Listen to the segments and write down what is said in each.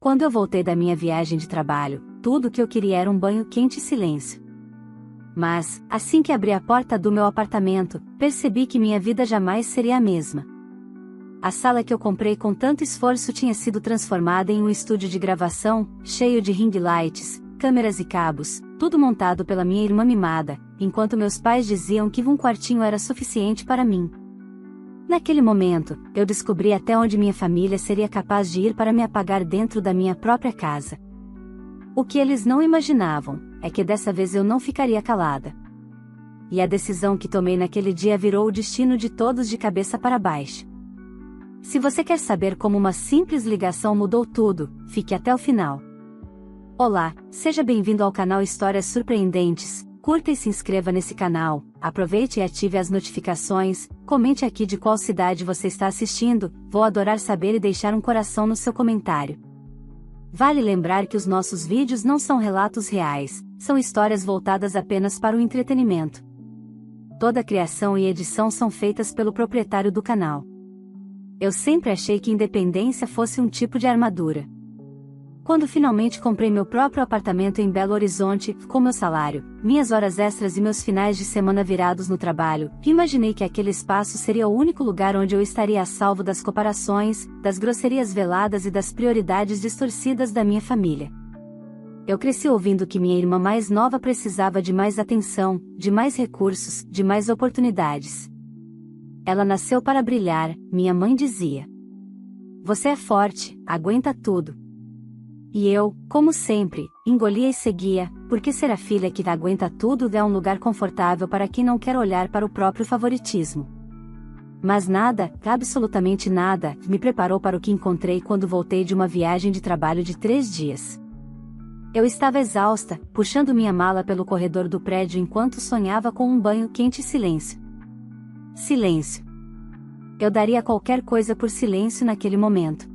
Quando eu voltei da minha viagem de trabalho, tudo o que eu queria era um banho quente e silêncio. Mas, assim que abri a porta do meu apartamento, percebi que minha vida jamais seria a mesma. A sala que eu comprei com tanto esforço tinha sido transformada em um estúdio de gravação, cheio de ring lights, câmeras e cabos, tudo montado pela minha irmã mimada, enquanto meus pais diziam que um quartinho era suficiente para mim. Naquele momento, eu descobri até onde minha família seria capaz de ir para me apagar dentro da minha própria casa. O que eles não imaginavam, é que dessa vez eu não ficaria calada. E a decisão que tomei naquele dia virou o destino de todos de cabeça para baixo. Se você quer saber como uma simples ligação mudou tudo, fique até o final. Olá, seja bem-vindo ao canal Histórias Surpreendentes. Curta e se inscreva nesse canal, aproveite e ative as notificações, comente aqui de qual cidade você está assistindo, vou adorar saber e deixar um coração no seu comentário. Vale lembrar que os nossos vídeos não são relatos reais, são histórias voltadas apenas para o entretenimento. Toda a criação e edição são feitas pelo proprietário do canal. Eu sempre achei que independência fosse um tipo de armadura. Quando finalmente comprei meu próprio apartamento em Belo Horizonte, com meu salário, minhas horas extras e meus finais de semana virados no trabalho, imaginei que aquele espaço seria o único lugar onde eu estaria a salvo das comparações, das grosserias veladas e das prioridades distorcidas da minha família. Eu cresci ouvindo que minha irmã mais nova precisava de mais atenção, de mais recursos, de mais oportunidades. Ela nasceu para brilhar, minha mãe dizia. Você é forte, aguenta tudo. E eu, como sempre, engolia e seguia, porque ser a filha que aguenta tudo é um lugar confortável para quem não quer olhar para o próprio favoritismo. Mas nada, absolutamente nada, me preparou para o que encontrei quando voltei de uma viagem de trabalho de 3 dias. Eu estava exausta, puxando minha mala pelo corredor do prédio enquanto sonhava com um banho quente e silêncio. Silêncio. Eu daria qualquer coisa por silêncio naquele momento.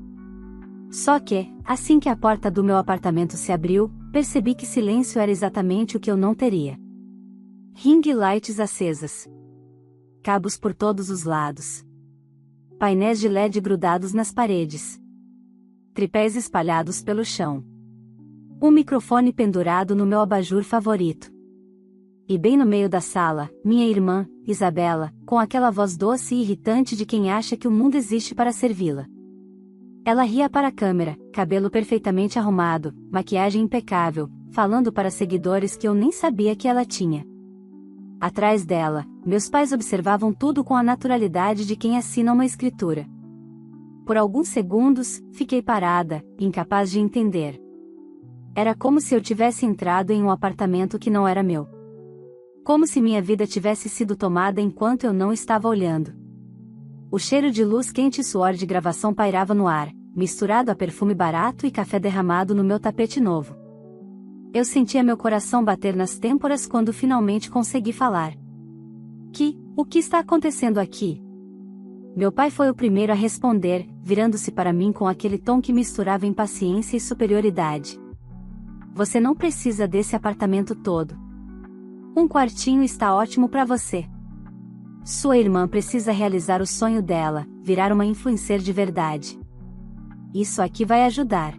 Só que, assim que a porta do meu apartamento se abriu, percebi que silêncio era exatamente o que eu não teria. Ring lights acesas. Cabos por todos os lados. Painéis de LED grudados nas paredes. Tripés espalhados pelo chão. Um microfone pendurado no meu abajur favorito. E bem no meio da sala, minha irmã, Isabela, com aquela voz doce e irritante de quem acha que o mundo existe para servi-la. Ela ria para a câmera, cabelo perfeitamente arrumado, maquiagem impecável, falando para seguidores que eu nem sabia que ela tinha. Atrás dela, meus pais observavam tudo com a naturalidade de quem assina uma escritura. Por alguns segundos, fiquei parada, incapaz de entender. Era como se eu tivesse entrado em um apartamento que não era meu. Como se minha vida tivesse sido tomada enquanto eu não estava olhando. O cheiro de luz quente e suor de gravação pairava no ar, misturado a perfume barato e café derramado no meu tapete novo. Eu sentia meu coração bater nas têmporas quando finalmente consegui falar. O que está acontecendo aqui? Meu pai foi o primeiro a responder, virando-se para mim com aquele tom que misturava impaciência e superioridade. Você não precisa desse apartamento todo. Um quartinho está ótimo para você. Sua irmã precisa realizar o sonho dela, virar uma influencer de verdade. Isso aqui vai ajudar.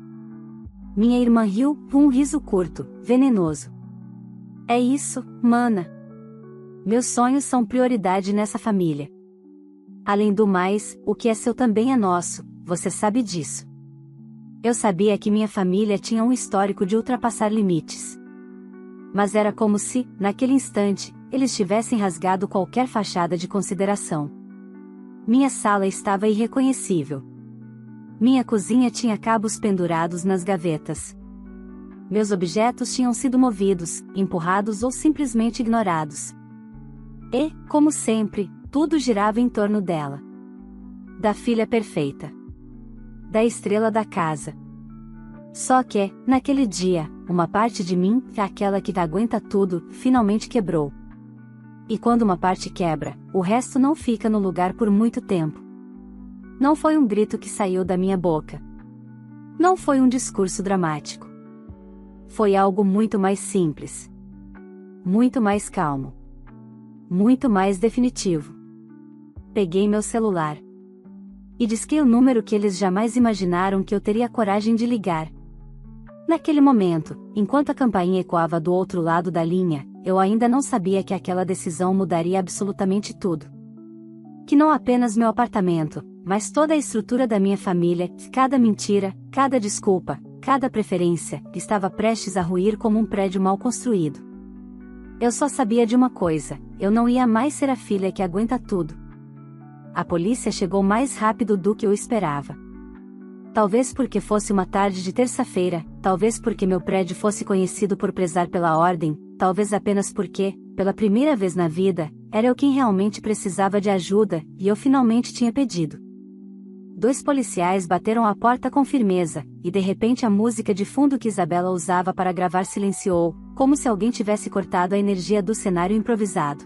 Minha irmã riu, um riso curto, venenoso. É isso, mana. Meus sonhos são prioridade nessa família. Além do mais, o que é seu também é nosso, você sabe disso. Eu sabia que minha família tinha um histórico de ultrapassar limites. Mas era como se, naquele instante, eles tivessem rasgado qualquer fachada de consideração. Minha sala estava irreconhecível. Minha cozinha tinha cabos pendurados nas gavetas. Meus objetos tinham sido movidos, empurrados ou simplesmente ignorados. E, como sempre, tudo girava em torno dela. Da filha perfeita. Da estrela da casa. Só que, naquele dia, uma parte de mim, aquela que aguenta tudo, finalmente quebrou. E quando uma parte quebra, o resto não fica no lugar por muito tempo. Não foi um grito que saiu da minha boca. Não foi um discurso dramático. Foi algo muito mais simples. Muito mais calmo. Muito mais definitivo. Peguei meu celular. E disquei o número que eles jamais imaginaram que eu teria coragem de ligar, Naquele momento, enquanto a campainha ecoava do outro lado da linha, eu ainda não sabia que aquela decisão mudaria absolutamente tudo. Que não apenas meu apartamento, mas toda a estrutura da minha família, cada mentira, cada desculpa, cada preferência, estava prestes a ruir como um prédio mal construído. Eu só sabia de uma coisa: eu não ia mais ser a filha que aguenta tudo. A polícia chegou mais rápido do que eu esperava. Talvez porque fosse uma tarde de terça-feira, talvez porque meu prédio fosse conhecido por prezar pela ordem, talvez apenas porque, pela primeira vez na vida, era eu quem realmente precisava de ajuda, e eu finalmente tinha pedido. 2 policiais bateram à porta com firmeza, e de repente a música de fundo que Isabela usava para gravar silenciou, como se alguém tivesse cortado a energia do cenário improvisado.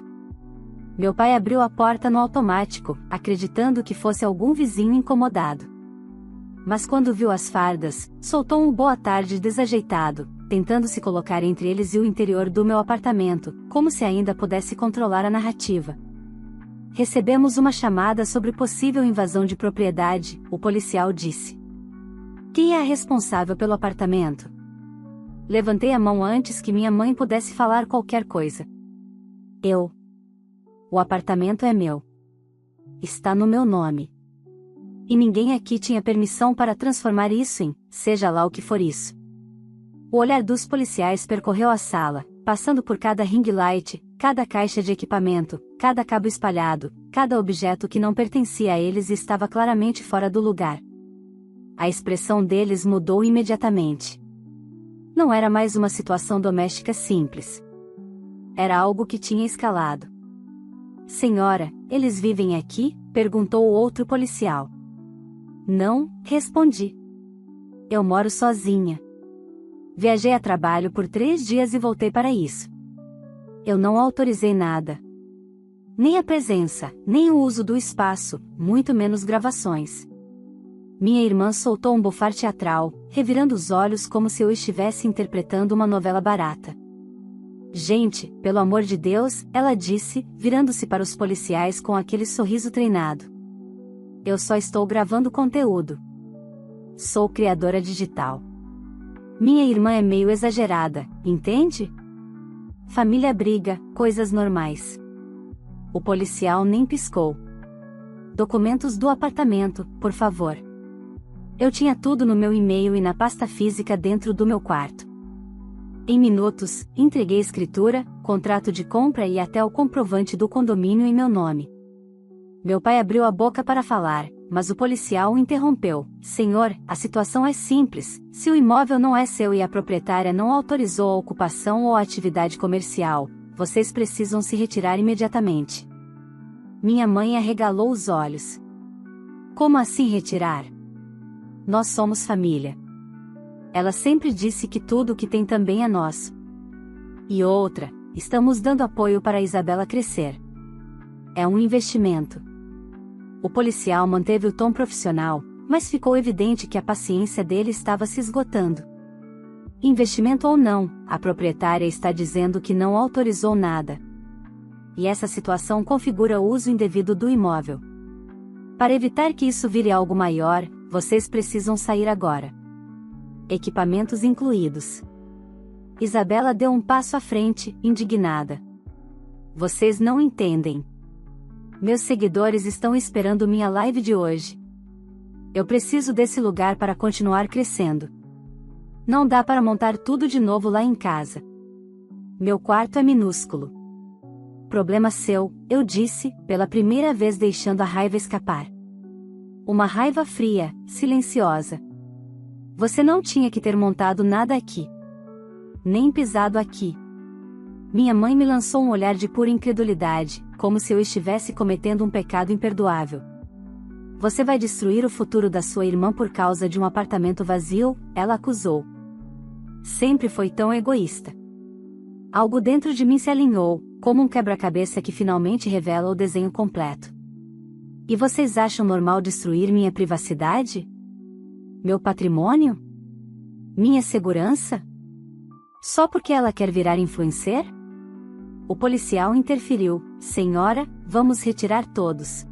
Meu pai abriu a porta no automático, acreditando que fosse algum vizinho incomodado. Mas quando viu as fardas, soltou um boa tarde desajeitado, tentando se colocar entre eles e o interior do meu apartamento, como se ainda pudesse controlar a narrativa. Recebemos uma chamada sobre possível invasão de propriedade, o policial disse. Quem é a responsável pelo apartamento? Levantei a mão antes que minha mãe pudesse falar qualquer coisa. Eu. O apartamento é meu. Está no meu nome. E ninguém aqui tinha permissão para transformar isso em, seja lá o que for isso. O olhar dos policiais percorreu a sala, passando por cada ring light, cada caixa de equipamento, cada cabo espalhado, cada objeto que não pertencia a eles e estava claramente fora do lugar. A expressão deles mudou imediatamente. Não era mais uma situação doméstica simples. Era algo que tinha escalado. Senhora, eles vivem aqui? Perguntou o outro policial. Não, respondi. Eu moro sozinha. Viajei a trabalho por 3 dias e voltei para isso. Eu não autorizei nada. Nem a presença, nem o uso do espaço, muito menos gravações. Minha irmã soltou um bufar teatral, revirando os olhos como se eu estivesse interpretando uma novela barata. Gente, pelo amor de Deus, ela disse, virando-se para os policiais com aquele sorriso treinado. Eu só estou gravando conteúdo. Sou criadora digital. Minha irmã é meio exagerada, entende? Família briga, coisas normais. O policial nem piscou. Documentos do apartamento, por favor. Eu tinha tudo no meu e-mail e na pasta física dentro do meu quarto. Em minutos, entreguei escritura, contrato de compra e até o comprovante do condomínio em meu nome. Meu pai abriu a boca para falar, mas o policial o interrompeu. Senhor, a situação é simples. Se o imóvel não é seu e a proprietária não autorizou a ocupação ou a atividade comercial, vocês precisam se retirar imediatamente. Minha mãe arregalou os olhos. Como assim retirar? Nós somos família. Ela sempre disse que tudo o que tem também é nosso. E outra, estamos dando apoio para a Isabela crescer. É um investimento. O policial manteve o tom profissional, mas ficou evidente que a paciência dele estava se esgotando. Investimento ou não, a proprietária está dizendo que não autorizou nada. E essa situação configura o uso indevido do imóvel. Para evitar que isso vire algo maior, vocês precisam sair agora. Equipamentos incluídos. Isabela deu um passo à frente, indignada. Vocês não entendem. Meus seguidores estão esperando minha live de hoje. Eu preciso desse lugar para continuar crescendo. Não dá para montar tudo de novo lá em casa. Meu quarto é minúsculo. Problema seu, eu disse, pela primeira vez deixando a raiva escapar. Uma raiva fria, silenciosa. Você não tinha que ter montado nada aqui. Nem pisado aqui. Minha mãe me lançou um olhar de pura incredulidade, como se eu estivesse cometendo um pecado imperdoável. Você vai destruir o futuro da sua irmã por causa de um apartamento vazio? Ela acusou. Sempre foi tão egoísta. Algo dentro de mim se alinhou, como um quebra-cabeça que finalmente revela o desenho completo. E vocês acham normal destruir minha privacidade? Meu patrimônio? Minha segurança? Só porque ela quer virar influencer? O policial interferiu. Senhora, vamos retirar todos.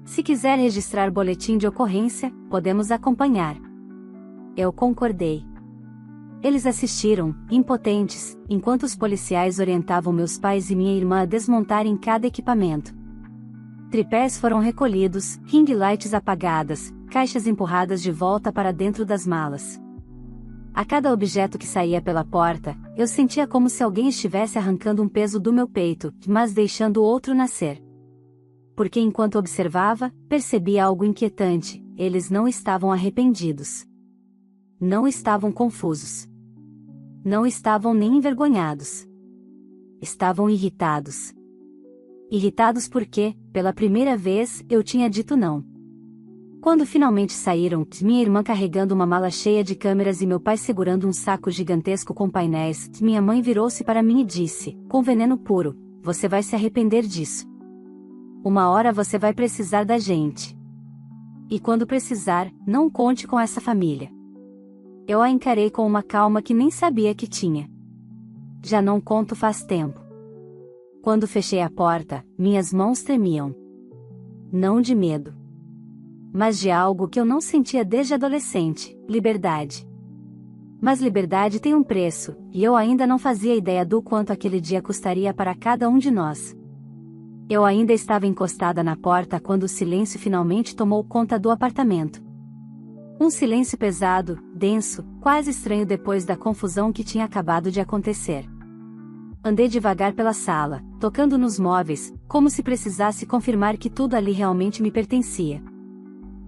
Se quiser registrar boletim de ocorrência, podemos acompanhar. Eu concordei. Eles assistiram, impotentes, enquanto os policiais orientavam meus pais e minha irmã a desmontarem cada equipamento. Tripés foram recolhidos, ring lights apagadas, caixas empurradas de volta para dentro das malas. A cada objeto que saía pela porta, eu sentia como se alguém estivesse arrancando um peso do meu peito, mas deixando outro nascer. Porque enquanto observava, percebia algo inquietante: eles não estavam arrependidos. Não estavam confusos. Não estavam nem envergonhados. Estavam irritados. Irritados porque, pela primeira vez, eu tinha dito não. Quando finalmente saíram, minha irmã carregando uma mala cheia de câmeras e meu pai segurando um saco gigantesco com painéis, minha mãe virou-se para mim e disse, com veneno puro: "Você vai se arrepender disso. Uma hora você vai precisar da gente. E quando precisar, não conte com essa família." Eu a encarei com uma calma que nem sabia que tinha. Já não conto faz tempo. Quando fechei a porta, minhas mãos tremiam. Não de medo, mas de algo que eu não sentia desde adolescente: liberdade. Mas liberdade tem um preço, e eu ainda não fazia ideia do quanto aquele dia custaria para cada um de nós. Eu ainda estava encostada na porta quando o silêncio finalmente tomou conta do apartamento. Um silêncio pesado, denso, quase estranho depois da confusão que tinha acabado de acontecer. Andei devagar pela sala, tocando nos móveis, como se precisasse confirmar que tudo ali realmente me pertencia.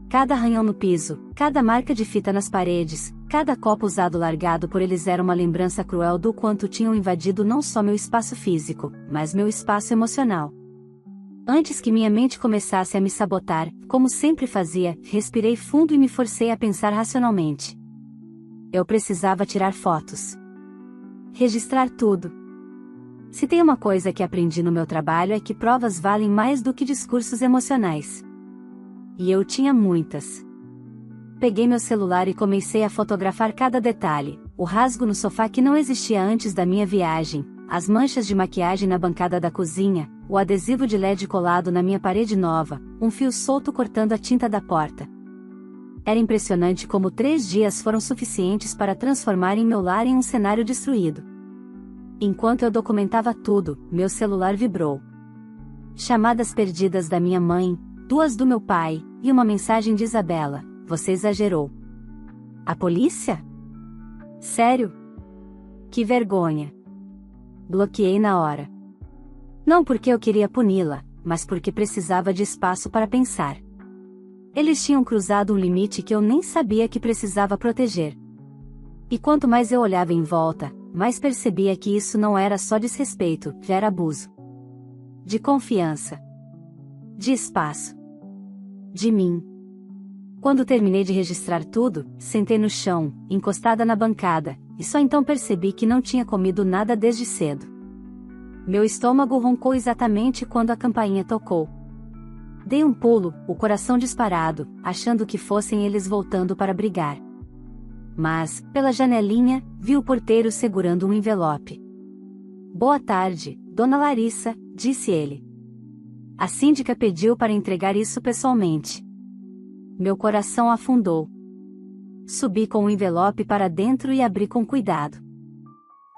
Cada arranhão no piso, cada marca de fita nas paredes, cada copo usado largado por eles era uma lembrança cruel do quanto tinham invadido não só meu espaço físico, mas meu espaço emocional. Antes que minha mente começasse a me sabotar, como sempre fazia, respirei fundo e me forcei a pensar racionalmente. Eu precisava tirar fotos. Registrar tudo. Se tem uma coisa que aprendi no meu trabalho é que provas valem mais do que discursos emocionais. E eu tinha muitas. Peguei meu celular e comecei a fotografar cada detalhe: o rasgo no sofá que não existia antes da minha viagem, as manchas de maquiagem na bancada da cozinha, o adesivo de LED colado na minha parede nova, um fio solto cortando a tinta da porta. Era impressionante como 3 dias foram suficientes para transformarem meu lar em um cenário destruído. Enquanto eu documentava tudo, meu celular vibrou. Chamadas perdidas da minha mãe, 2 do meu pai, e uma mensagem de Isabela: "Você exagerou." A polícia? Sério? Que vergonha. Bloqueei na hora. Não porque eu queria puni-la, mas porque precisava de espaço para pensar. Eles tinham cruzado um limite que eu nem sabia que precisava proteger. E quanto mais eu olhava em volta, mais percebia que isso não era só desrespeito, já era abuso. De confiança. De espaço. De mim. Quando terminei de registrar tudo, sentei no chão, encostada na bancada, e só então percebi que não tinha comido nada desde cedo. Meu estômago roncou exatamente quando a campainha tocou. Dei um pulo, o coração disparado, achando que fossem eles voltando para brigar. Mas, pela janelinha, vi o porteiro segurando um envelope. "Boa tarde, Dona Larissa", disse ele. "A síndica pediu para entregar isso pessoalmente." Meu coração afundou. Subi com o envelope para dentro e abri com cuidado.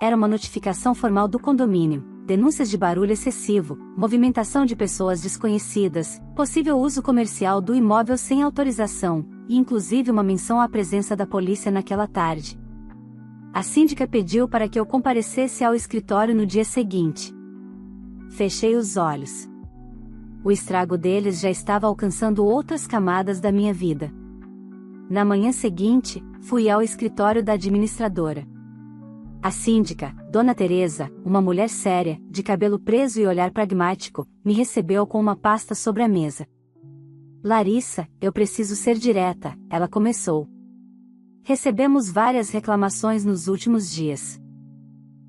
Era uma notificação formal do condomínio: denúncias de barulho excessivo, movimentação de pessoas desconhecidas, possível uso comercial do imóvel sem autorização, e inclusive uma menção à presença da polícia naquela tarde. A síndica pediu para que eu comparecesse ao escritório no dia seguinte. Fechei os olhos. O estrago deles já estava alcançando outras camadas da minha vida. Na manhã seguinte, fui ao escritório da administradora. A síndica, Dona Teresa, uma mulher séria, de cabelo preso e olhar pragmático, me recebeu com uma pasta sobre a mesa. "Larissa, eu preciso ser direta", ela começou. "Recebemos várias reclamações nos últimos dias.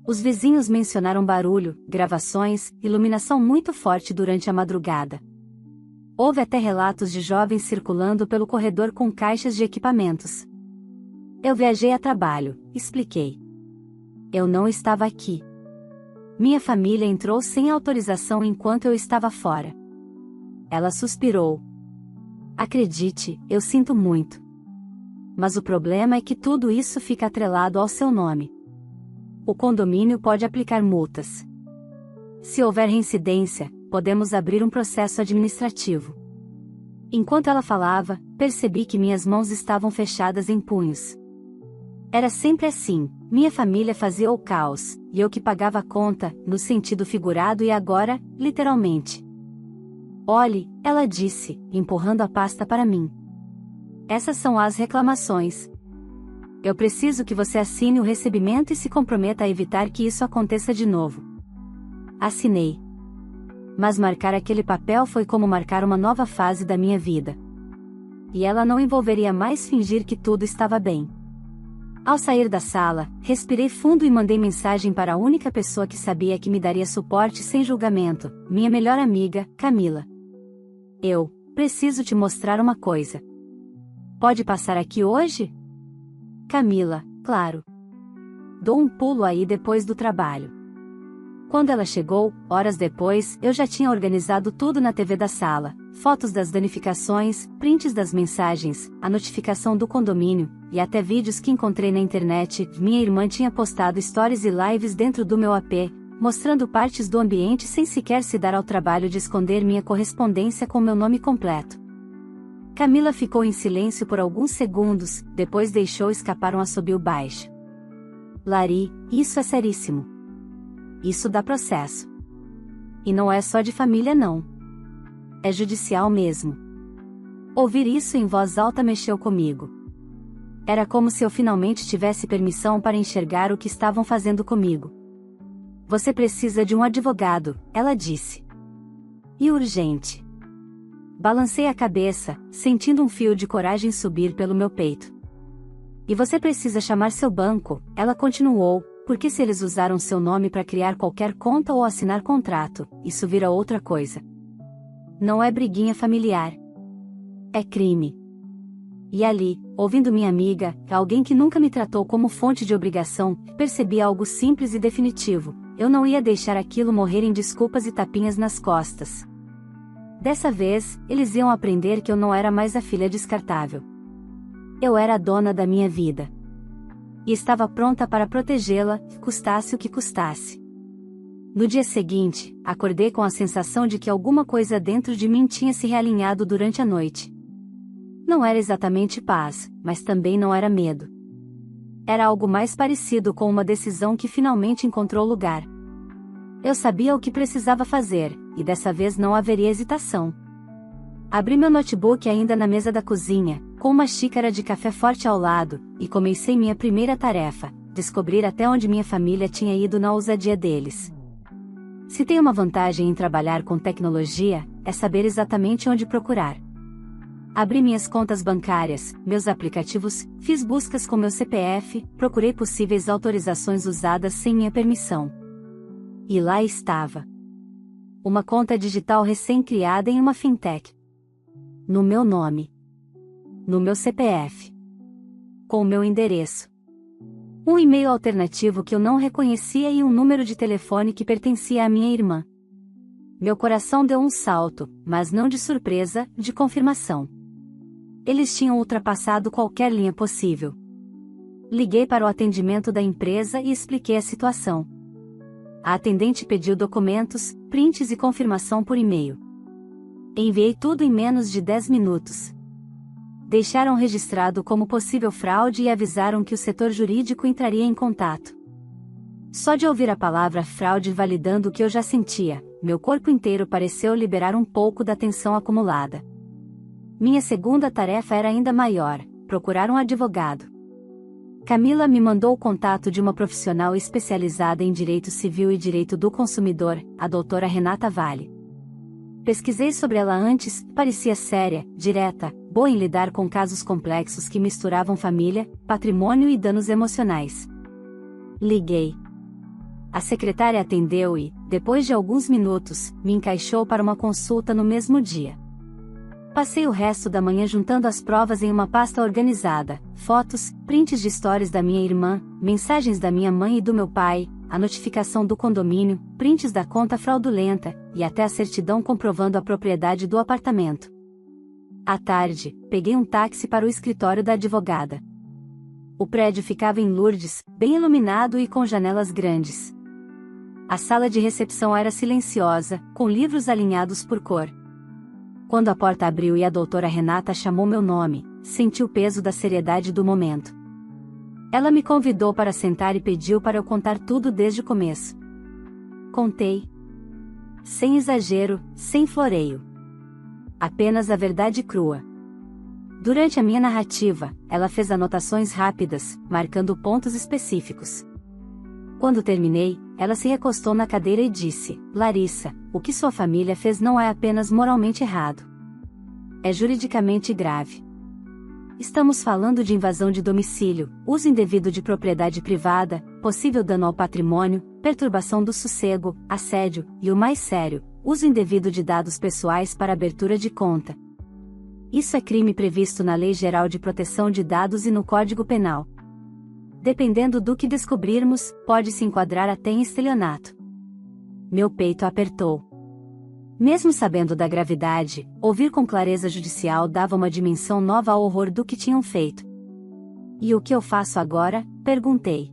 Os vizinhos mencionaram barulho, gravações, iluminação muito forte durante a madrugada. Houve até relatos de jovens circulando pelo corredor com caixas de equipamentos." "Eu viajei a trabalho", expliquei. "Eu não estava aqui. Minha família entrou sem autorização enquanto eu estava fora." Ela suspirou. "Acredite, eu sinto muito." Mas o problema é que tudo isso fica atrelado ao seu nome. O condomínio pode aplicar multas. Se houver reincidência, podemos abrir um processo administrativo. Enquanto ela falava, percebi que minhas mãos estavam fechadas em punhos. Era sempre assim, minha família fazia o caos, e eu que pagava a conta, no sentido figurado e agora, literalmente. Olhe, ela disse, empurrando a pasta para mim. Essas são as reclamações. Eu preciso que você assine o recebimento e se comprometa a evitar que isso aconteça de novo. Assinei. Mas marcar aquele papel foi como marcar uma nova fase da minha vida. E ela não envolveria mais fingir que tudo estava bem. Ao sair da sala, respirei fundo e mandei mensagem para a única pessoa que sabia que me daria suporte sem julgamento, minha melhor amiga, Camila. Eu preciso te mostrar uma coisa. Pode passar aqui hoje? Camila, claro. Dou um pulo aí depois do trabalho. Quando ela chegou, horas depois, eu já tinha organizado tudo na TV da sala, fotos das danificações, prints das mensagens, a notificação do condomínio, e até vídeos que encontrei na internet. Minha irmã tinha postado stories e lives dentro do meu AP, mostrando partes do ambiente sem sequer se dar ao trabalho de esconder minha correspondência com meu nome completo. Camila ficou em silêncio por alguns segundos, depois deixou escapar um assobio baixo. Lari, isso é seríssimo. Isso dá processo. E não é só de família não. É judicial mesmo. Ouvir isso em voz alta mexeu comigo. Era como se eu finalmente tivesse permissão para enxergar o que estavam fazendo comigo. Você precisa de um advogado, ela disse. E urgente. Balancei a cabeça, sentindo um fio de coragem subir pelo meu peito. E você precisa chamar seu banco, ela continuou, porque se eles usaram seu nome para criar qualquer conta ou assinar contrato, isso vira outra coisa. Não é briguinha familiar. É crime. E ali, ouvindo minha amiga, alguém que nunca me tratou como fonte de obrigação, percebi algo simples e definitivo: eu não ia deixar aquilo morrer em desculpas e tapinhas nas costas. Dessa vez, eles iam aprender que eu não era mais a filha descartável. Eu era a dona da minha vida. E estava pronta para protegê-la, custasse o que custasse. No dia seguinte, acordei com a sensação de que alguma coisa dentro de mim tinha se realinhado durante a noite. Não era exatamente paz, mas também não era medo. Era algo mais parecido com uma decisão que finalmente encontrou lugar. Eu sabia o que precisava fazer, e dessa vez não haveria hesitação. Abri meu notebook ainda na mesa da cozinha, com uma xícara de café forte ao lado, e comecei minha primeira tarefa: descobrir até onde minha família tinha ido na ousadia deles. Se tem uma vantagem em trabalhar com tecnologia, é saber exatamente onde procurar. Abri minhas contas bancárias, meus aplicativos, fiz buscas com meu CPF, procurei possíveis autorizações usadas sem minha permissão. E lá estava. Uma conta digital recém-criada em uma fintech. No meu nome. No meu CPF. Com o meu endereço. Um e-mail alternativo que eu não reconhecia e um número de telefone que pertencia à minha irmã. Meu coração deu um salto, mas não de surpresa, de confirmação. Eles tinham ultrapassado qualquer linha possível. Liguei para o atendimento da empresa e expliquei a situação. A atendente pediu documentos, prints e confirmação por e-mail. Enviei tudo em menos de 10 minutos. Deixaram registrado como possível fraude e avisaram que o setor jurídico entraria em contato. Só de ouvir a palavra fraude validando o que eu já sentia, meu corpo inteiro pareceu liberar um pouco da tensão acumulada. Minha segunda tarefa era ainda maior: procurar um advogado. Camila me mandou o contato de uma profissional especializada em direito civil e direito do consumidor, a doutora Renata Vale. Pesquisei sobre ela antes, parecia séria, direta, boa em lidar com casos complexos que misturavam família, patrimônio e danos emocionais. Liguei. A secretária atendeu e, depois de alguns minutos, me encaixou para uma consulta no mesmo dia. Passei o resto da manhã juntando as provas em uma pasta organizada: fotos, prints de stories da minha irmã, mensagens da minha mãe e do meu pai, a notificação do condomínio, prints da conta fraudulenta, e até a certidão comprovando a propriedade do apartamento. À tarde, peguei um táxi para o escritório da advogada. O prédio ficava em Lourdes, bem iluminado e com janelas grandes. A sala de recepção era silenciosa, com livros alinhados por cor. Quando a porta abriu e a doutora Renata chamou meu nome, senti o peso da seriedade do momento. Ela me convidou para sentar e pediu para eu contar tudo desde o começo. Contei. Sem exagero, sem floreio. Apenas a verdade crua. Durante a minha narrativa, ela fez anotações rápidas, marcando pontos específicos. Quando terminei, ela se recostou na cadeira e disse: Larissa, o que sua família fez não é apenas moralmente errado. É juridicamente grave. Estamos falando de invasão de domicílio, uso indevido de propriedade privada, possível dano ao patrimônio, perturbação do sossego, assédio, e o mais sério, uso indevido de dados pessoais para abertura de conta. Isso é crime previsto na Lei Geral de Proteção de Dados e no Código Penal. Dependendo do que descobrirmos, pode se enquadrar até em estelionato. Meu peito apertou. Mesmo sabendo da gravidade, ouvir com clareza judicial dava uma dimensão nova ao horror do que tinham feito. E o que eu faço agora? Perguntei.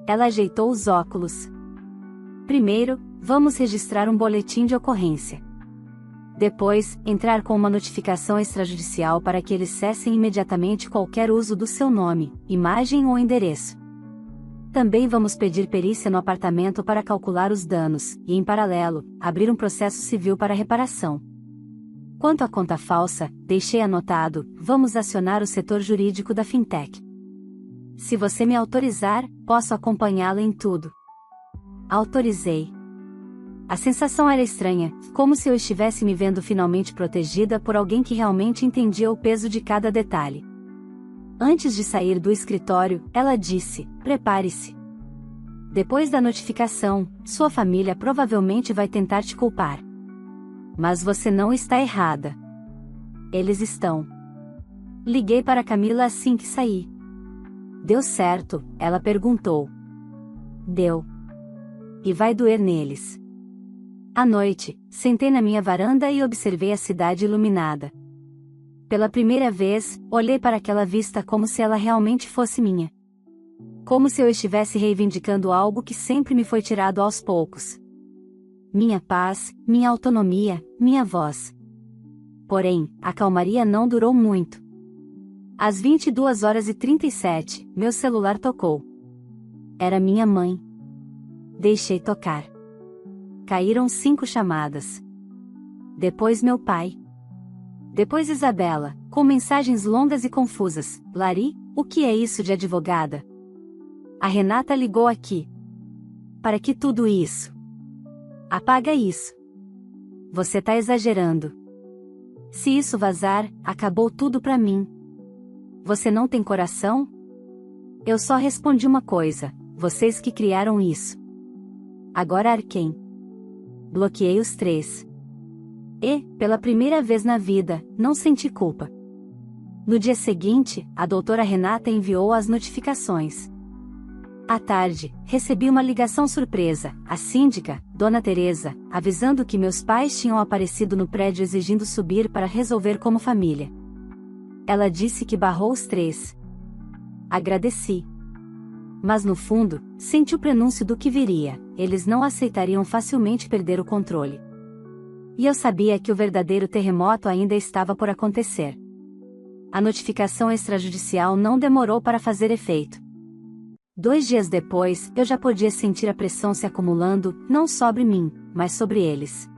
Ela ajeitou os óculos. Primeiro, vamos registrar um boletim de ocorrência. Depois, entrar com uma notificação extrajudicial para que eles cessem imediatamente qualquer uso do seu nome, imagem ou endereço. Também vamos pedir perícia no apartamento para calcular os danos, e em paralelo, abrir um processo civil para reparação. Quanto à conta falsa, deixei anotado, vamos acionar o setor jurídico da Fintech. Se você me autorizar, posso acompanhá-la em tudo. Autorizei. A sensação era estranha, como se eu estivesse me vendo finalmente protegida por alguém que realmente entendia o peso de cada detalhe. Antes de sair do escritório, ela disse: prepare-se. Depois da notificação, sua família provavelmente vai tentar te culpar. Mas você não está errada. Eles estão. Liguei para Camila assim que saí. Deu certo? Ela perguntou. Deu. E vai doer neles. À noite, sentei na minha varanda e observei a cidade iluminada. Pela primeira vez, olhei para aquela vista como se ela realmente fosse minha. Como se eu estivesse reivindicando algo que sempre me foi tirado aos poucos. Minha paz, minha autonomia, minha voz. Porém, a calmaria não durou muito. Às 22h37, meu celular tocou. Era minha mãe. Deixei tocar. Caíram 5 chamadas. Depois meu pai. Depois Isabela, com mensagens longas e confusas. Lari, o que é isso de advogada? A Renata ligou aqui. Para que tudo isso? Apaga isso. Você tá exagerando. Se isso vazar, acabou tudo pra mim. Você não tem coração? Eu só respondi uma coisa: vocês que criaram isso. Agora Arquém. Bloqueei os 3. E, pela primeira vez na vida, não senti culpa. No dia seguinte, a doutora Renata enviou as notificações. À tarde, recebi uma ligação surpresa, a síndica, Dona Teresa, avisando que meus pais tinham aparecido no prédio exigindo subir para resolver como família. Ela disse que barrou os 3. Agradeci. Mas no fundo, senti o prenúncio do que viria: eles não aceitariam facilmente perder o controle. E eu sabia que o verdadeiro terremoto ainda estava por acontecer. A notificação extrajudicial não demorou para fazer efeito. 2 dias depois, eu já podia sentir a pressão se acumulando, não sobre mim, mas sobre eles.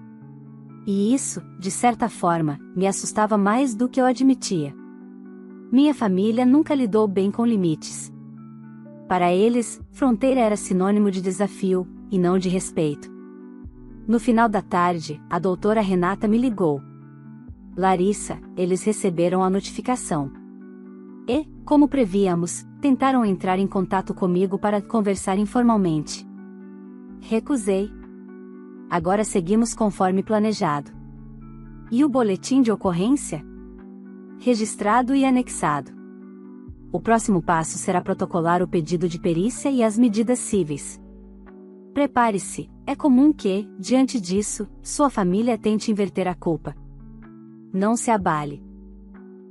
E isso, de certa forma, me assustava mais do que eu admitia. Minha família nunca lidou bem com limites. Para eles, fronteira era sinônimo de desafio, e não de respeito. No final da tarde, a doutora Renata me ligou. Larissa, eles receberam a notificação. E, como prevíamos, tentaram entrar em contato comigo para conversar informalmente. Recusei. Agora seguimos conforme planejado. E o boletim de ocorrência? Registrado e anexado. O próximo passo será protocolar o pedido de perícia e as medidas cíveis. Prepare-se, é comum que, diante disso, sua família tente inverter a culpa. Não se abale.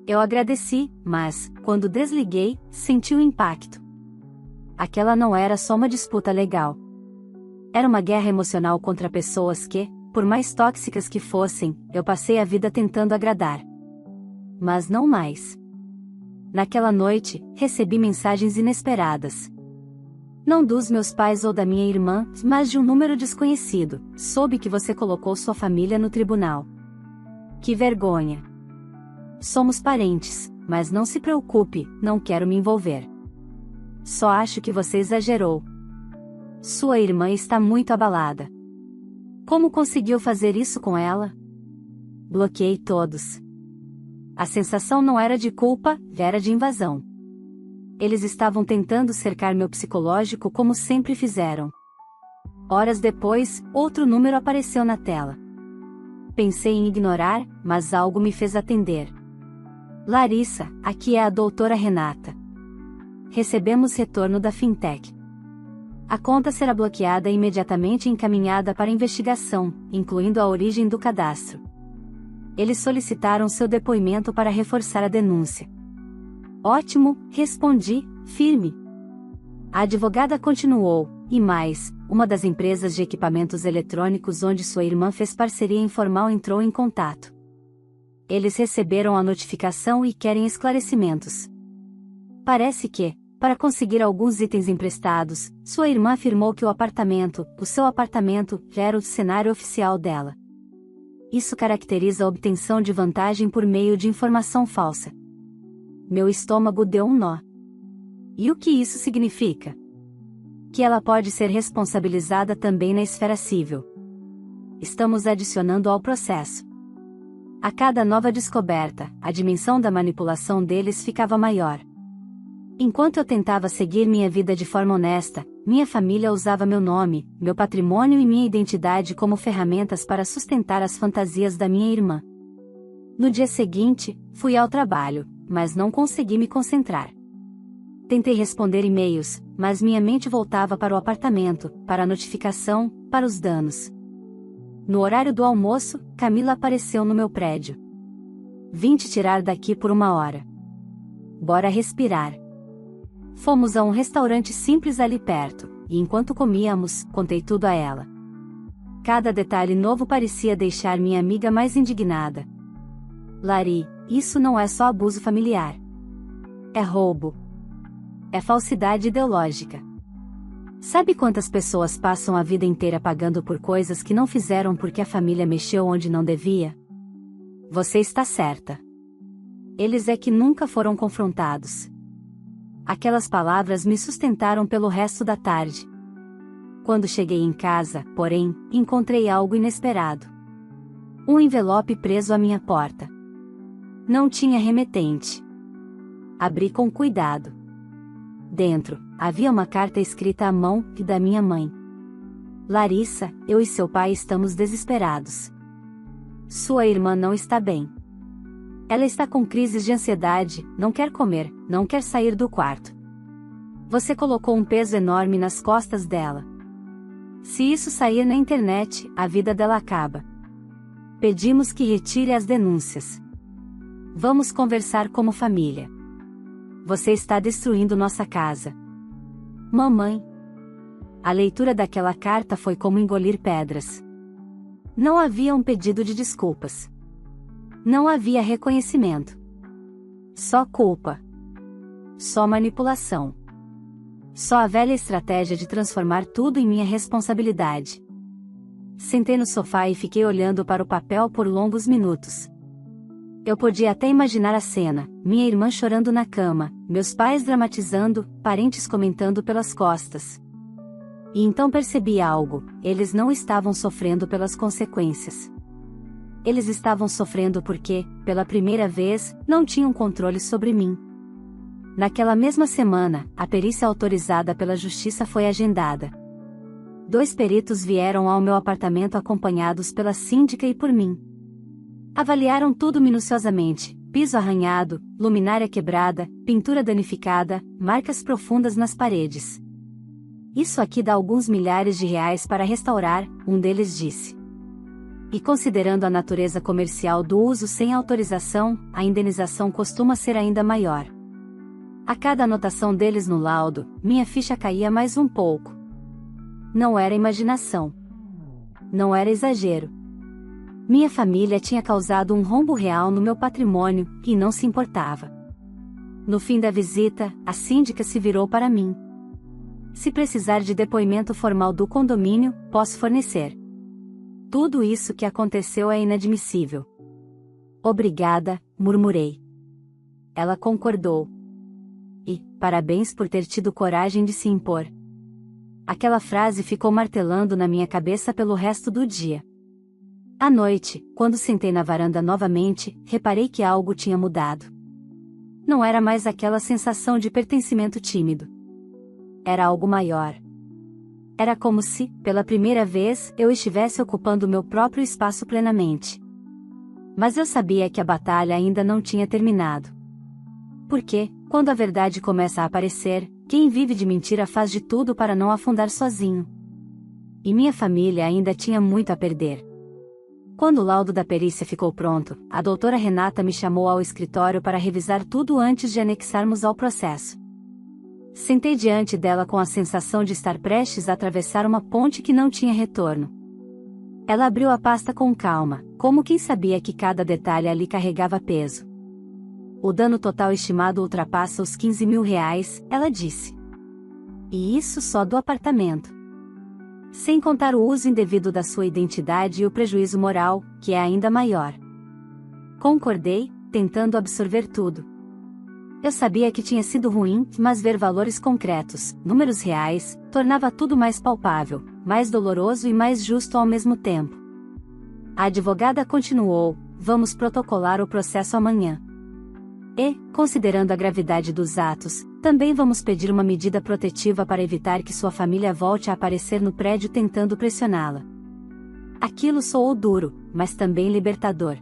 Eu agradeci, mas, quando desliguei, senti o impacto. Aquela não era só uma disputa legal. Era uma guerra emocional contra pessoas que, por mais tóxicas que fossem, eu passei a vida tentando agradar. Mas não mais. Naquela noite, recebi mensagens inesperadas. Não dos meus pais ou da minha irmã, mas de um número desconhecido. Soube que você colocou sua família no tribunal. Que vergonha. Somos parentes, mas não se preocupe, não quero me envolver. Só acho que você exagerou. Sua irmã está muito abalada. Como conseguiu fazer isso com ela? Bloqueei todos. A sensação não era de culpa, era de invasão. Eles estavam tentando cercar meu psicológico como sempre fizeram. Horas depois, outro número apareceu na tela. Pensei em ignorar, mas algo me fez atender. Larissa, aqui é a doutora Renata. Recebemos retorno da Fintech. A conta será bloqueada e imediatamente encaminhada para investigação, incluindo a origem do cadastro. Eles solicitaram seu depoimento para reforçar a denúncia. Ótimo, respondi, firme. A advogada continuou, e mais, uma das empresas de equipamentos eletrônicos onde sua irmã fez parceria informal entrou em contato. Eles receberam a notificação e querem esclarecimentos. Parece que, para conseguir alguns itens emprestados, sua irmã afirmou que o seu apartamento, era o cenário oficial dela. Isso caracteriza a obtenção de vantagem por meio de informação falsa. Meu estômago deu um nó. E o que isso significa? Que ela pode ser responsabilizada também na esfera civil. Estamos adicionando ao processo. A cada nova descoberta, a dimensão da manipulação deles ficava maior. Enquanto eu tentava seguir minha vida de forma honesta, minha família usava meu nome, meu patrimônio e minha identidade como ferramentas para sustentar as fantasias da minha irmã. No dia seguinte, fui ao trabalho, mas não consegui me concentrar. Tentei responder e-mails, mas minha mente voltava para o apartamento, para a notificação, para os danos. No horário do almoço, Camila apareceu no meu prédio. Vim te tirar daqui por 1 hora. Bora respirar. Fomos a um restaurante simples ali perto, e enquanto comíamos, contei tudo a ela. Cada detalhe novo parecia deixar minha amiga mais indignada. Lari, isso não é só abuso familiar. É roubo. É falsidade ideológica. Sabe quantas pessoas passam a vida inteira pagando por coisas que não fizeram porque a família mexeu onde não devia? Você está certa. Eles é que nunca foram confrontados. Aquelas palavras me sustentaram pelo resto da tarde. Quando cheguei em casa, porém, encontrei algo inesperado. Um envelope preso à minha porta. Não tinha remetente. Abri com cuidado. Dentro, havia uma carta escrita à mão, e da minha mãe. Larissa, eu e seu pai estamos desesperados. Sua irmã não está bem. Ela está com crises de ansiedade, não quer comer, não quer sair do quarto. Você colocou um peso enorme nas costas dela. Se isso sair na internet, a vida dela acaba. Pedimos que retire as denúncias. Vamos conversar como família. Você está destruindo nossa casa. Mamãe. A leitura daquela carta foi como engolir pedras. Não havia um pedido de desculpas. Não havia reconhecimento. Só culpa. Só manipulação. Só a velha estratégia de transformar tudo em minha responsabilidade. Sentei no sofá e fiquei olhando para o papel por longos minutos. Eu podia até imaginar a cena, minha irmã chorando na cama, meus pais dramatizando, parentes comentando pelas costas. E então percebi algo, eles não estavam sofrendo pelas consequências. Eles estavam sofrendo porque, pela primeira vez, não tinham controle sobre mim. Naquela mesma semana, a perícia autorizada pela justiça foi agendada. 2 peritos vieram ao meu apartamento acompanhados pela síndica e por mim. Avaliaram tudo minuciosamente: piso arranhado, luminária quebrada, pintura danificada, marcas profundas nas paredes. Isso aqui dá alguns milhares de reais para restaurar, um deles disse. E considerando a natureza comercial do uso sem autorização, a indenização costuma ser ainda maior. A cada anotação deles no laudo, minha ficha caía mais um pouco. Não era imaginação. Não era exagero. Minha família tinha causado um rombo real no meu patrimônio, e não se importava. No fim da visita, a síndica se virou para mim. Se precisar de depoimento formal do condomínio, posso fornecer. Tudo isso que aconteceu é inadmissível. Obrigada, murmurei. Ela concordou. E, parabéns por ter tido coragem de se impor. Aquela frase ficou martelando na minha cabeça pelo resto do dia. À noite, quando sentei na varanda novamente, reparei que algo tinha mudado. Não era mais aquela sensação de pertencimento tímido. Era algo maior. Era como se, pela primeira vez, eu estivesse ocupando meu próprio espaço plenamente. Mas eu sabia que a batalha ainda não tinha terminado. Porque, quando a verdade começa a aparecer, quem vive de mentira faz de tudo para não afundar sozinho. E minha família ainda tinha muito a perder. Quando o laudo da perícia ficou pronto, a doutora Renata me chamou ao escritório para revisar tudo antes de anexarmos ao processo. Sentei diante dela com a sensação de estar prestes a atravessar uma ponte que não tinha retorno. Ela abriu a pasta com calma, como quem sabia que cada detalhe ali carregava peso. O dano total estimado ultrapassa os R$ 15.000, ela disse. E isso só do apartamento. Sem contar o uso indevido da sua identidade e o prejuízo moral, que é ainda maior. Concordei, tentando absorver tudo. Eu sabia que tinha sido ruim, mas ver valores concretos, números reais, tornava tudo mais palpável, mais doloroso e mais justo ao mesmo tempo. A advogada continuou: vamos protocolar o processo amanhã. E, considerando a gravidade dos atos, também vamos pedir uma medida protetiva para evitar que sua família volte a aparecer no prédio tentando pressioná-la. Aquilo soou duro, mas também libertador.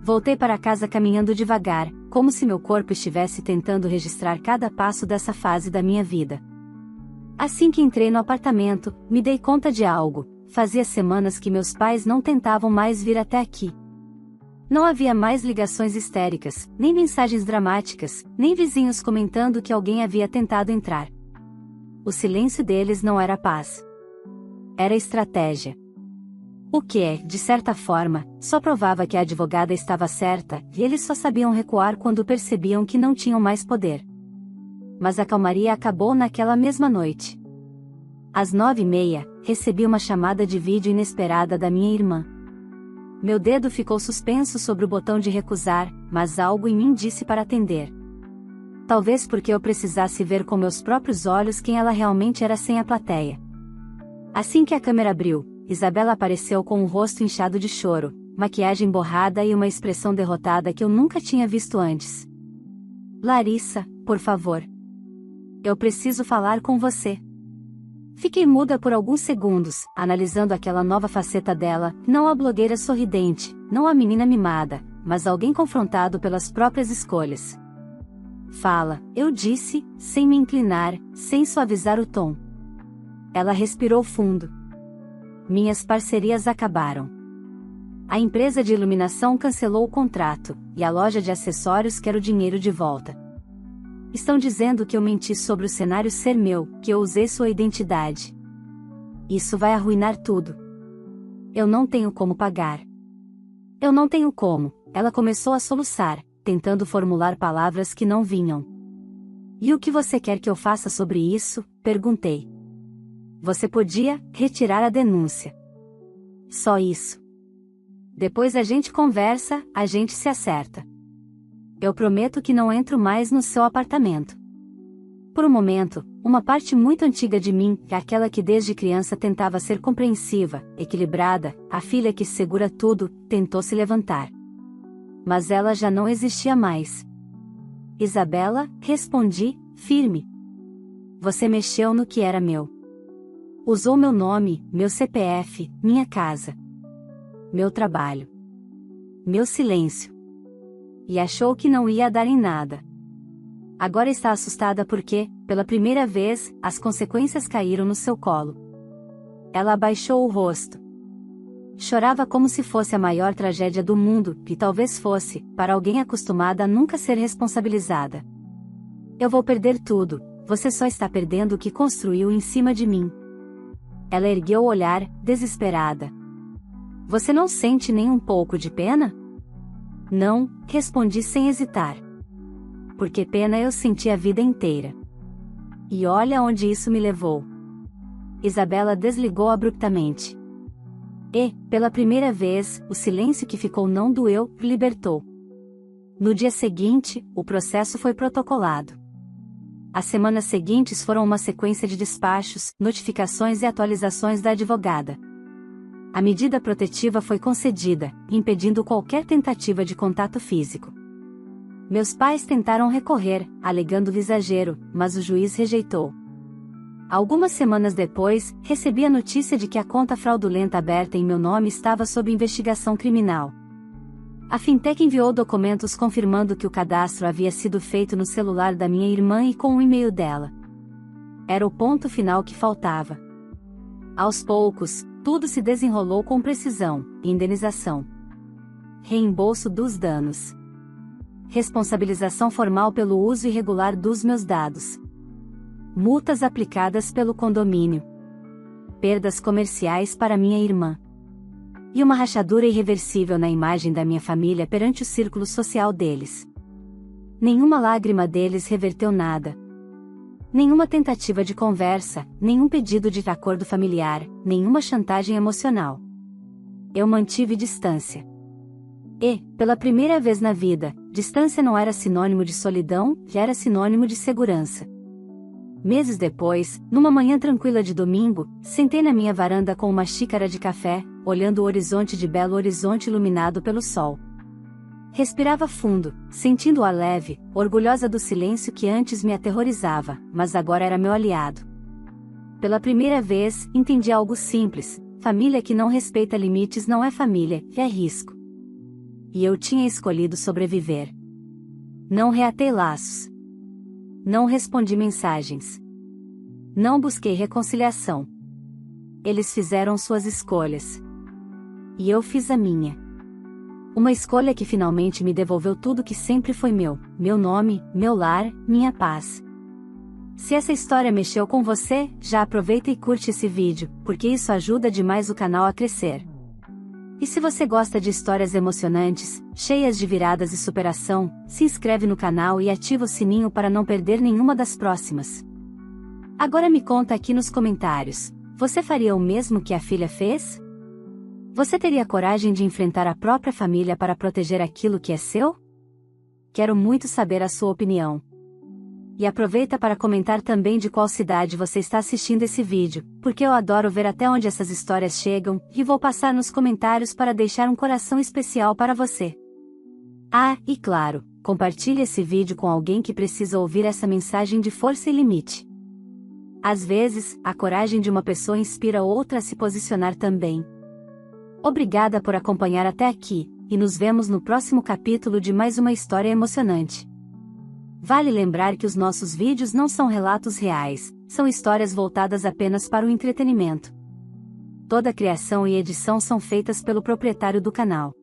Voltei para casa caminhando devagar, como se meu corpo estivesse tentando registrar cada passo dessa fase da minha vida. Assim que entrei no apartamento, me dei conta de algo: fazia semanas que meus pais não tentavam mais vir até aqui. Não havia mais ligações histéricas, nem mensagens dramáticas, nem vizinhos comentando que alguém havia tentado entrar. O silêncio deles não era paz. Era estratégia. O que, de certa forma, só provava que a advogada estava certa, e eles só sabiam recuar quando percebiam que não tinham mais poder. Mas a calmaria acabou naquela mesma noite. Às 9h30, recebi uma chamada de vídeo inesperada da minha irmã. Meu dedo ficou suspenso sobre o botão de recusar, mas algo em mim disse para atender. Talvez porque eu precisasse ver com meus próprios olhos quem ela realmente era sem a plateia. Assim que a câmera abriu, Isabela apareceu com o rosto inchado de choro, maquiagem borrada e uma expressão derrotada que eu nunca tinha visto antes. Larissa, por favor. Eu preciso falar com você. Fiquei muda por alguns segundos, analisando aquela nova faceta dela, não a blogueira sorridente, não a menina mimada, mas alguém confrontado pelas próprias escolhas. Fala, eu disse, sem me inclinar, sem suavizar o tom. Ela respirou fundo. Minhas parcerias acabaram. A empresa de iluminação cancelou o contrato, e a loja de acessórios quer o dinheiro de volta. Estão dizendo que eu menti sobre o cenário ser meu, que eu usei sua identidade. Isso vai arruinar tudo. Eu não tenho como pagar. Eu não tenho como. Ela começou a soluçar, tentando formular palavras que não vinham. E o que você quer que eu faça sobre isso? Perguntei. Você podia retirar a denúncia. Só isso. Depois a gente conversa, a gente se acerta. Eu prometo que não entro mais no seu apartamento. Por um momento, uma parte muito antiga de mim, aquela que desde criança tentava ser compreensiva, equilibrada, a filha que segura tudo, tentou se levantar. Mas ela já não existia mais. Isabela, respondi, firme. Você mexeu no que era meu. Usou meu nome, meu CPF, minha casa. Meu trabalho. Meu silêncio. E achou que não ia dar em nada. Agora está assustada porque, pela primeira vez, as consequências caíram no seu colo. Ela abaixou o rosto. chorava como se fosse a maior tragédia do mundo, e talvez fosse, para alguém acostumada a nunca ser responsabilizada. Eu vou perder tudo, você só está perdendo o que construiu em cima de mim. Ela ergueu o olhar, desesperada. Você não sente nem um pouco de pena? Não, respondi sem hesitar. Porque pena eu senti a vida inteira. E olha onde isso me levou. Isabela desligou abruptamente. E, pela primeira vez, o silêncio que ficou não doeu, libertou. No dia seguinte, o processo foi protocolado. As semanas seguintes foram uma sequência de despachos, notificações e atualizações da advogada. A medida protetiva foi concedida, impedindo qualquer tentativa de contato físico. Meus pais tentaram recorrer, alegando exagero, mas o juiz rejeitou. Algumas semanas depois, recebi a notícia de que a conta fraudulenta aberta em meu nome estava sob investigação criminal. A fintech enviou documentos confirmando que o cadastro havia sido feito no celular da minha irmã e com o e-mail dela. Era o ponto final que faltava. Aos poucos, tudo se desenrolou com precisão: indenização, reembolso dos danos, responsabilização formal pelo uso irregular dos meus dados, multas aplicadas pelo condomínio, perdas comerciais para minha irmã, e uma rachadura irreversível na imagem da minha família perante o círculo social deles. Nenhuma lágrima deles reverteu nada. Nenhuma tentativa de conversa, nenhum pedido de acordo familiar, nenhuma chantagem emocional. Eu mantive distância. E, pela primeira vez na vida, distância não era sinônimo de solidão, já era sinônimo de segurança. Meses depois, numa manhã tranquila de domingo, sentei na minha varanda com uma xícara de café, olhando o horizonte de Belo Horizonte iluminado pelo sol. Respirava fundo, sentindo o ar leve, orgulhosa do silêncio que antes me aterrorizava, mas agora era meu aliado. Pela primeira vez, entendi algo simples: família que não respeita limites não é família, é risco. E eu tinha escolhido sobreviver. Não reatei laços. Não respondi mensagens. Não busquei reconciliação. Eles fizeram suas escolhas. E eu fiz a minha. Uma escolha que finalmente me devolveu tudo que sempre foi meu: meu nome, meu lar, minha paz. Se essa história mexeu com você, já aproveita e curte esse vídeo, porque isso ajuda demais o canal a crescer. E se você gosta de histórias emocionantes, cheias de viradas e superação, se inscreve no canal e ativa o sininho para não perder nenhuma das próximas. Agora me conta aqui nos comentários: você faria o mesmo que a filha fez? Você teria coragem de enfrentar a própria família para proteger aquilo que é seu? Quero muito saber a sua opinião. E aproveita para comentar também de qual cidade você está assistindo esse vídeo, porque eu adoro ver até onde essas histórias chegam, e vou passar nos comentários para deixar um coração especial para você. Ah, e claro, compartilhe esse vídeo com alguém que precisa ouvir essa mensagem de força e limite. Às vezes, a coragem de uma pessoa inspira outra a se posicionar também. Obrigada por acompanhar até aqui, e nos vemos no próximo capítulo de mais uma história emocionante. Vale lembrar que os nossos vídeos não são relatos reais, são histórias voltadas apenas para o entretenimento. Toda a criação e edição são feitas pelo proprietário do canal.